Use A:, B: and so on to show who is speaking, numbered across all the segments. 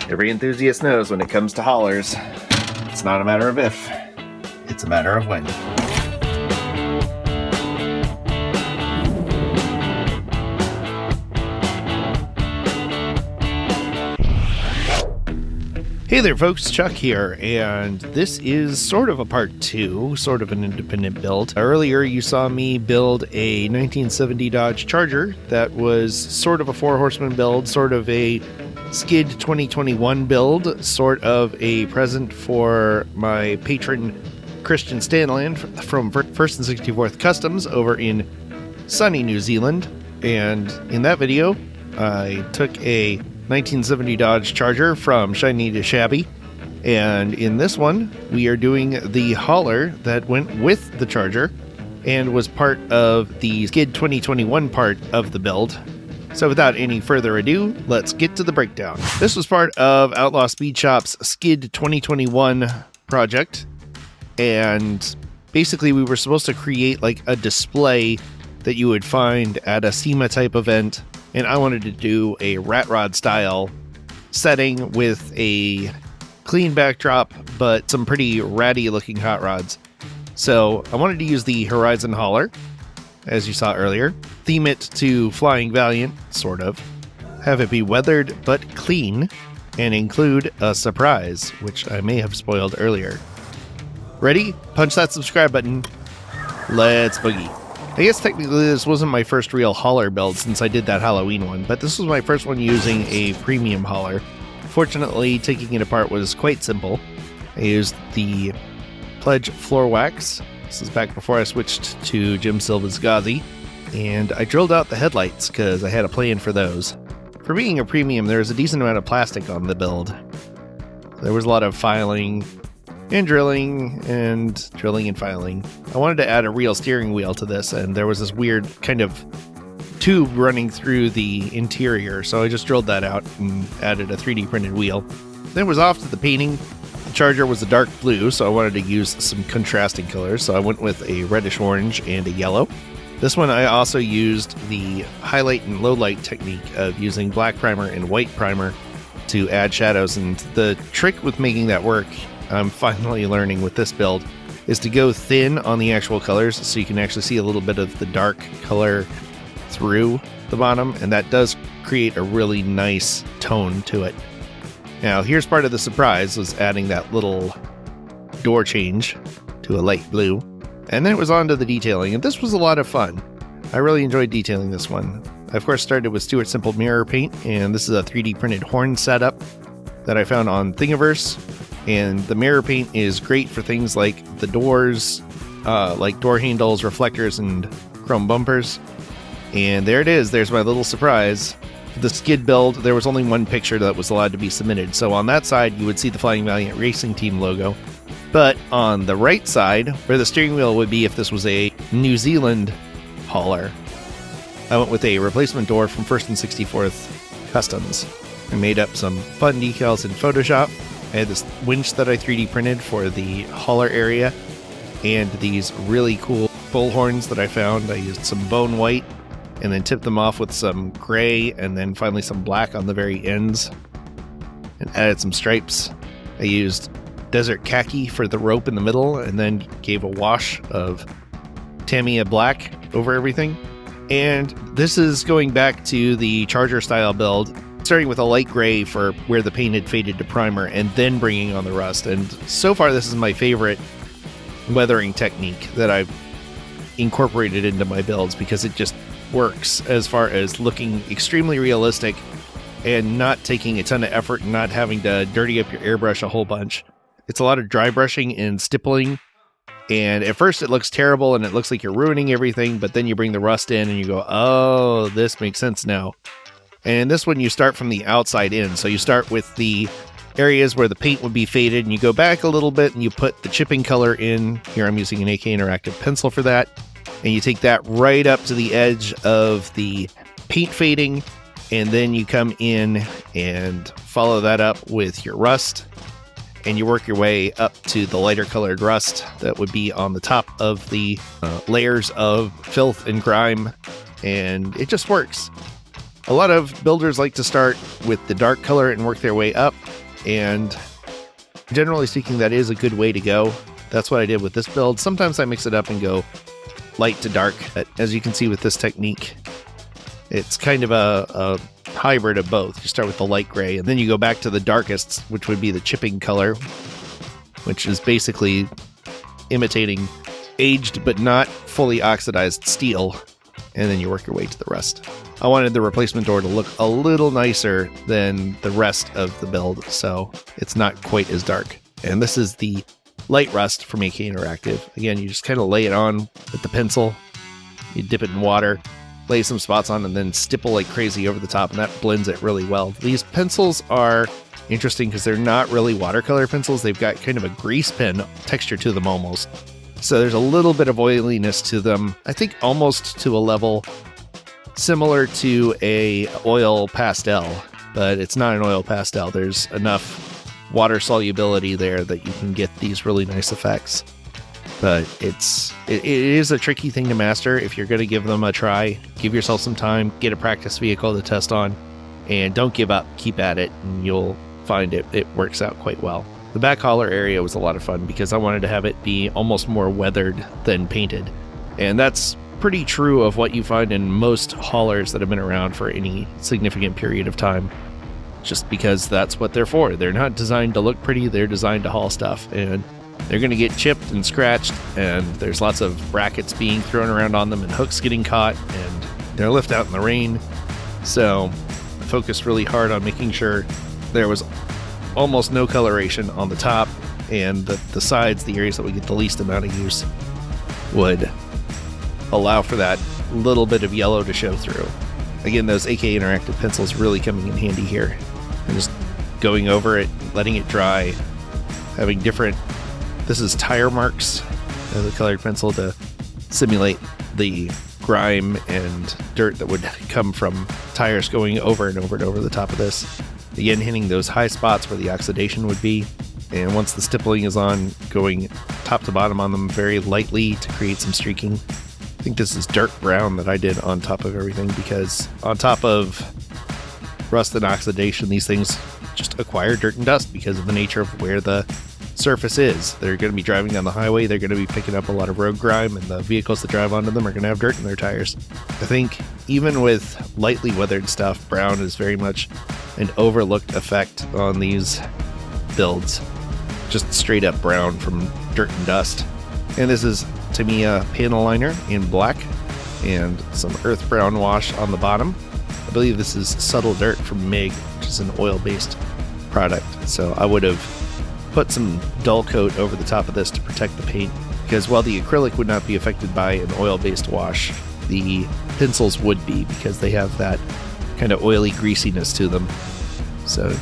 A: Every enthusiast knows when it comes to haulers, it's not a matter of if, it's a matter of when. Hey there folks, Chuck here, and this is sort of a part 2, sort of an independent build. Earlier you saw me build a 1970 Dodge Charger that was sort of a 4-horseman build, sort of a Skid 2021 build, sort of a present for my patron Kristian Stanland from 1st and 64th Customs over in sunny New Zealand. And in that video, I took a 1970 Dodge Charger from shiny to shabby, and in this one we are doing the hauler that went with the Charger and was part of the Skid 2021 part of the build. So without any further ado, let's get to the breakdown. This was part of Outlaw Speed Shop's Skid 2021 project, and basically we were supposed to create like a display that you would find at a SEMA type event. And I wanted to do a rat rod style setting with a clean backdrop, but some pretty ratty looking hot rods. So I wanted to use the Horizon hauler, as you saw earlier, theme it to Flying Valiant, sort of, have it be weathered but clean, and include a surprise, which I may have spoiled earlier. Ready? Punch that subscribe button. Let's boogie. I guess technically this wasn't my first real hauler build since I did that Halloween one, but this was my first one using a premium hauler. Fortunately, taking it apart was quite simple. I used the Pledge floor wax. This is back before I switched to Jim Silva's Gauzy, and I drilled out the headlights because I had a plan for those. For being a premium, there was a decent amount of plastic on the build. There was a lot of filing and drilling and filing. I wanted to add a real steering wheel to this, and there was this weird kind of tube running through the interior, so I just drilled that out and added a 3D printed wheel. Then it was off to the painting. The Charger was a dark blue, so I wanted to use some contrasting colors, so I went with a reddish orange and a yellow. This one I also used the highlight and low light technique of using black primer and white primer to add shadows, and the trick with making that work, I'm finally learning with this build, is to go thin on the actual colors so you can actually see a little bit of the dark color through the bottom, and that does create a really nice tone to it. Now here's part of the surprise, was adding that little door change to a light blue, and then it was on to the detailing, and this was a lot of fun. I really enjoyed detailing this one. I of course started with Stuart Simple mirror paint, and this is a 3D printed horn setup that I found on Thingiverse. And the mirror paint is great for things like the doors, like door handles, reflectors, and chrome bumpers. And there it is. There's my little surprise. For the Skid build, there was only one picture that was allowed to be submitted. So on that side, you would see the Flying Valiant Racing Team logo. But on the right side, where the steering wheel would be if this was a New Zealand hauler, I went with a replacement door from 1st and 64th Customs. I made up some fun decals in Photoshop. I had this winch that I 3D printed for the hauler area, and these really cool bull horns that I found. I used some bone white and then tipped them off with some gray and then finally some black on the very ends and added some stripes. I used desert khaki for the rope in the middle and then gave a wash of Tamiya black over everything. And this is going back to the Charger style build, starting with a light gray for where the paint had faded to primer and then bringing on the rust. And so far this is my favorite weathering technique that I've incorporated into my builds because it just works as far as looking extremely realistic and not taking a ton of effort and not having to dirty up your airbrush a whole bunch. It's a lot of dry brushing and stippling, and at first it looks terrible and it looks like you're ruining everything, but then you bring the rust in and you go, oh, this makes sense now. And this one you start from the outside in. So you start with the areas where the paint would be faded, and you go back a little bit and you put the chipping color in. Here I'm using an AK Interactive pencil for that. And you take that right up to the edge of the paint fading, and then you come in and follow that up with your rust. And you work your way up to the lighter colored rust that would be on the top of the layers of filth and grime. And it just works. A lot of builders like to start with the dark color and work their way up, and generally speaking, that is a good way to go. That's what I did with this build. Sometimes I mix it up and go light to dark. But as you can see with this technique, it's kind of a hybrid of both. You start with the light gray, and then you go back to the darkest, which would be the chipping color, which is basically imitating aged but not fully oxidized steel, and then you work your way to the rest. I wanted the replacement door to look a little nicer than the rest of the build, so it's not quite as dark. And this is the light rust from AK Interactive. Again, you just kind of lay it on with the pencil, you dip it in water, lay some spots on, and then stipple like crazy over the top, and that blends it really well. These pencils are interesting because they're not really watercolor pencils. They've got kind of a grease pen texture to them almost. So there's a little bit of oiliness to them. I think almost to a level similar to a oil pastel, but it's not an oil pastel. There's enough water solubility there that you can get these really nice effects. But it is a tricky thing to master. If you're going to give them a try, give yourself some time, get a practice vehicle to test on, and don't give up. Keep at it, and you'll find it works out quite well. The back hauler area was a lot of fun because I wanted to have it be almost more weathered than painted. And that's pretty true of what you find in most haulers that have been around for any significant period of time. Just because that's what they're for. They're not designed to look pretty, they're designed to haul stuff. And they're going to get chipped and scratched, and there's lots of brackets being thrown around on them and hooks getting caught, and they're left out in the rain. So I focused really hard on making sure there was almost no coloration on the top, and the sides, the areas that would get the least amount of use, would allow for that little bit of yellow to show through. Again, those AK Interactive pencils really coming in handy here. And just going over it, letting it dry, having different... This is tire marks of the colored pencil to simulate the grime and dirt that would come from tires going over and over and over the top of this. Again, hitting those high spots where the oxidation would be. And once the stippling is on, going top to bottom on them very lightly to create some streaking. I think this is dark brown that I did on top of everything, because on top of rust and oxidation, these things just acquire dirt and dust because of the nature of where the surface is. They're going to be driving down the highway, they're going to be picking up a lot of road grime, and the vehicles that drive onto them are going to have dirt in their tires. I think even with lightly weathered stuff, brown is very much an overlooked effect on these builds. Just straight up brown from dirt and dust. And this is Tamiya panel liner in black and some earth brown wash on the bottom. I believe this is Subtle Dirt from MIG, which is an oil-based product. So I would have put some dull coat over the top of this to protect the paint, because while the acrylic would not be affected by an oil-based wash, the pencils would be, because they have that kind of oily greasiness to them. So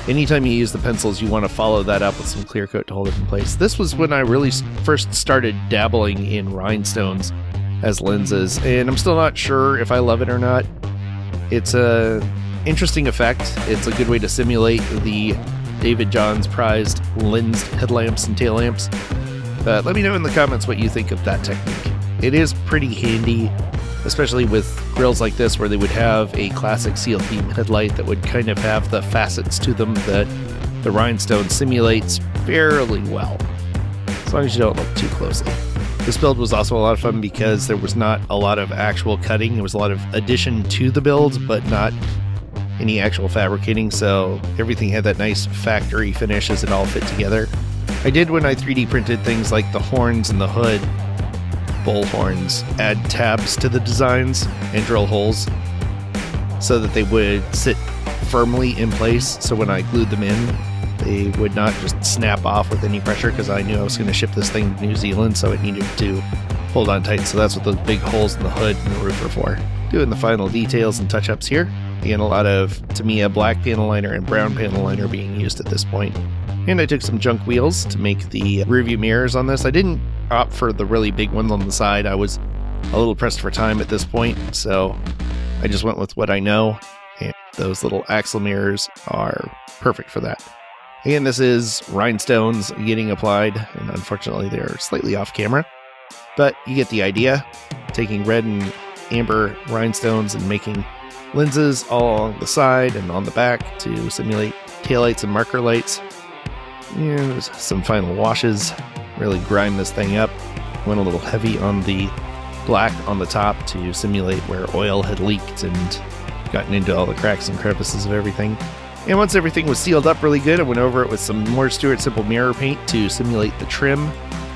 A: anytime you use the pencils, you want to follow that up with some clear coat to hold it in place. This was when I really first started dabbling in rhinestones as lenses, and I'm still not sure if I love it or not. It's a interesting effect. It's a good way to simulate the David John's prized lensed headlamps and tail lamps. Let me know in the comments what you think of that technique. It is pretty handy, especially with grills like this where they would have a classic sealed beam headlight that would kind of have the facets to them that the rhinestone simulates fairly well, as long as you don't look too closely. This build was also a lot of fun because there was not a lot of actual cutting. It was a lot of addition to the build, but not any actual fabricating, so everything had that nice factory finish as it all fit together. I did, when I 3D printed things like the horns and the hood, bull horns, add tabs to the designs and drill holes so that they would sit firmly in place, so when I glued them in, they would not just snap off with any pressure, because I knew I was going to ship this thing to New Zealand, so it needed to hold on tight. So that's what those big holes in the hood and the roof are for. Doing the final details and touch-ups here. Again, a lot of Tamiya black panel liner and brown panel liner being used at this point. And I took some junk wheels to make the rearview mirrors on this. I didn't opt for the really big ones on the side. I was a little pressed for time at this point, so I just went with what I know. And those little axle mirrors are perfect for that. Again, this is rhinestones getting applied, and unfortunately they're slightly off camera, but you get the idea. Taking red and amber rhinestones and making lenses all along the side and on the back to simulate taillights and marker lights. And some final washes, really grind this thing up. Went a little heavy on the black on the top to simulate where oil had leaked and gotten into all the cracks and crevices of everything. And once everything was sealed up really good, I went over it with some more Stuart Simple mirror paint to simulate the trim.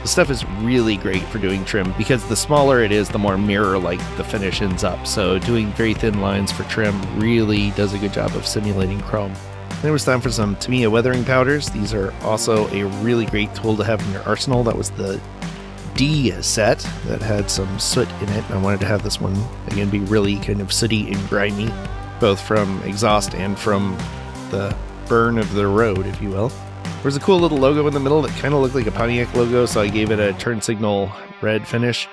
A: The stuff is really great for doing trim because the smaller it is, the more mirror-like the finish ends up. So doing very thin lines for trim really does a good job of simulating chrome. Then it was time for some Tamiya weathering powders. These are also a really great tool to have in your arsenal. That was the D set that had some soot in it. I wanted to have this one, again, be really kind of sooty and grimy, both from exhaust and from the burn of the road, if you will. There was a cool little logo in the middle that kind of looked like a Pontiac logo, so I gave it a turn signal red finish.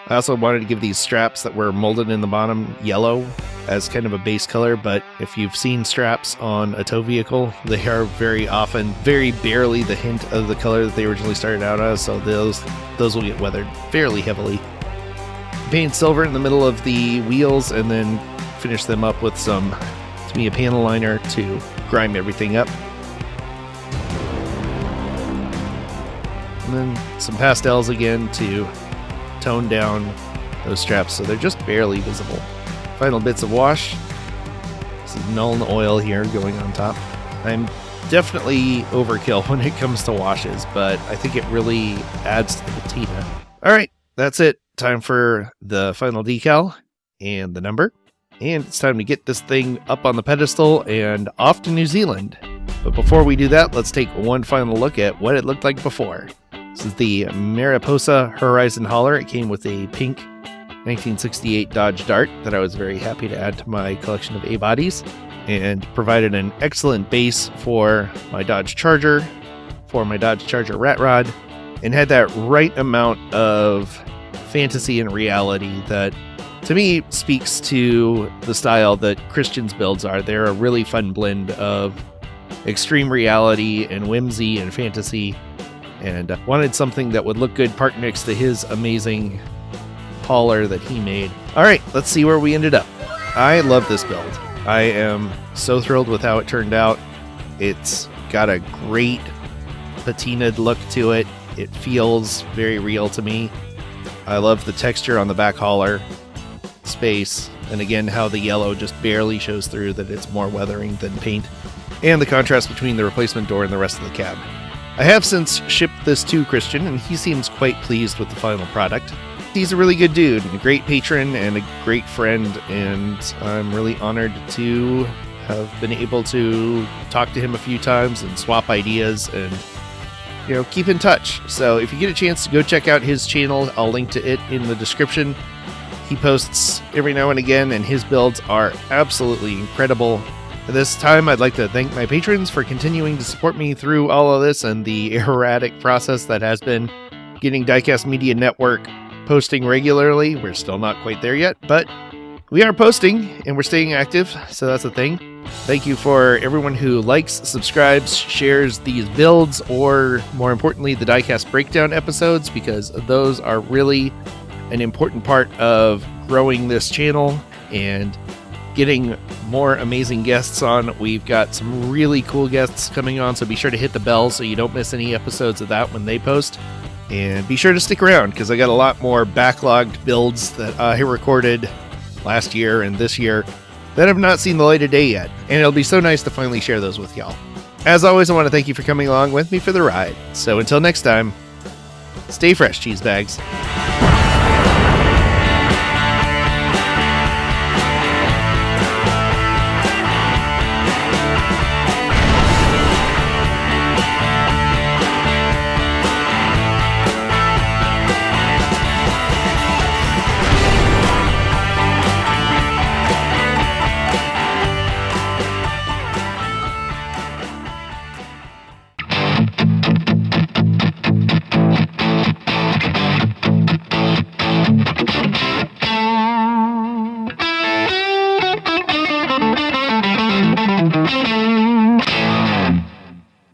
A: I also wanted to give these straps that were molded in the bottom yellow as kind of a base color, but if you've seen straps on a tow vehicle, they are very often very barely the hint of the color that they originally started out as, so those will get weathered fairly heavily. Paint silver in the middle of the wheels and then finish them up with some Tamiya panel liner to grime everything up. And then some pastels again to tone down those straps so they're just barely visible. Final bits of wash. Some Nuln oil here going on top. I'm definitely overkill when it comes to washes, but I think it really adds to the patina. Alright, that's it. Time for the final decal and the number. And it's time to get this thing up on the pedestal and off to New Zealand. But before we do that, let's take one final look at what it looked like before. This is the Mariposa Horizon Hauler. It came with a pink 1968 Dodge Dart that I was very happy to add to my collection of A-bodies, and provided an excellent base for my Dodge Charger, Rat Rod, and had that right amount of fantasy and reality that, to me, speaks to the style that Kristian's builds are. They're a really fun blend of extreme reality and whimsy and fantasy, and wanted something that would look good parked next to his amazing hauler that he made. Alright, let's see where we ended up. I love this build. I am so thrilled with how it turned out. It's got a great patinaed look to it. It feels very real to me. I love the texture on the back hauler space, and again how the yellow just barely shows through that it's more weathering than paint, and the contrast between the replacement door and the rest of the cab. I have since shipped this to Kristian, and he seems quite pleased with the final product. He's a really good dude, and a great patron, and a great friend, and I'm really honored to have been able to talk to him a few times and swap ideas and, keep in touch. So if you get a chance to go check out his channel, I'll link to it in the description. He posts every now and again, and his builds are absolutely incredible. At this time, I'd like to thank my patrons for continuing to support me through all of this and the erratic process that has been getting Diecast Media Network posting regularly. We're still not quite there yet, but we are posting and we're staying active, so that's a thing. Thank you for everyone who likes, subscribes, shares these builds, or more importantly, the Diecast Breakdown episodes, because those are really an important part of growing this channel and getting more amazing guests on. We've got some really cool guests coming on, so be sure to hit the bell so you don't miss any episodes of that when they post. And be sure to stick around, because I got a lot more backlogged builds that I recorded last year and this year that have not seen the light of day yet. And it'll be so nice to finally share those with y'all. As always, I want to thank you for coming along with me for the ride. So until next time, stay fresh, cheese bags.